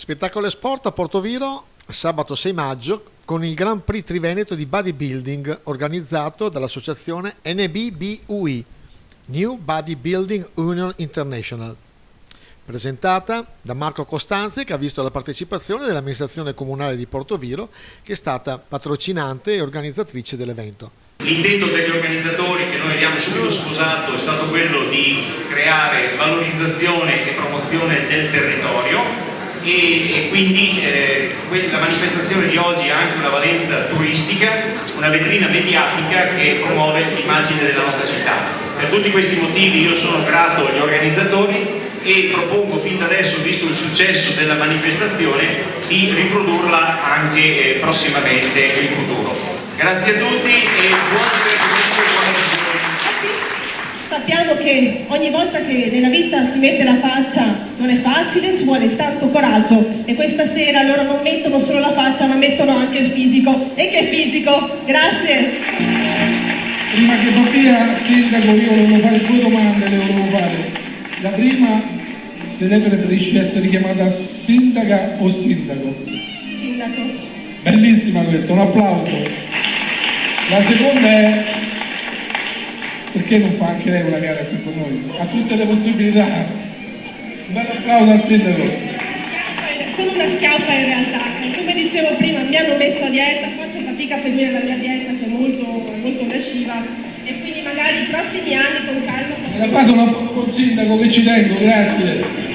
Spettacolo e sport a Portoviro sabato 6 maggio con il Grand Prix Triveneto di Bodybuilding organizzato dall'associazione NBBUI, New Bodybuilding Union International, presentata da Marco Costanzi, che ha visto la partecipazione dell'amministrazione comunale di Portoviro, che è stata patrocinante e organizzatrice dell'evento. L'intento degli organizzatori, che noi abbiamo subito sposato, è stato quello di creare valorizzazione e promozione del territorio e quindi la manifestazione di oggi ha anche una valenza turistica, una vetrina mediatica che promuove l'immagine della nostra città. Per tutti questi motivi io sono grato agli organizzatori e propongo fin da adesso, visto il successo della manifestazione, di riprodurla anche prossimamente in futuro. Grazie a tutti e buon servizio e buona visione. Sappiamo che ogni volta che nella vita si mette la faccia non è facile, ci vuole tanto coraggio e questa sera loro non mettono solo la faccia ma mettono anche il fisico. E che fisico! Grazie! Prima che va via, sindaco, io volevo fare due domande, le volevo fare. La prima, se lei preferisce essere chiamata sindaca o sindaco? Sindaco. Bellissima questa, un applauso. La seconda è, perché non fa anche lei una gara qui con noi? Ha tutte le possibilità. Un bel applauso al sindaco. Sono una schiappa in realtà. Come dicevo prima, mi hanno messo a dieta, faccio fatica a seguire la mia dieta che è molto aggressiva e quindi magari i prossimi anni con calma. Mi ha dato un applauso al sindaco che ci tengo, grazie.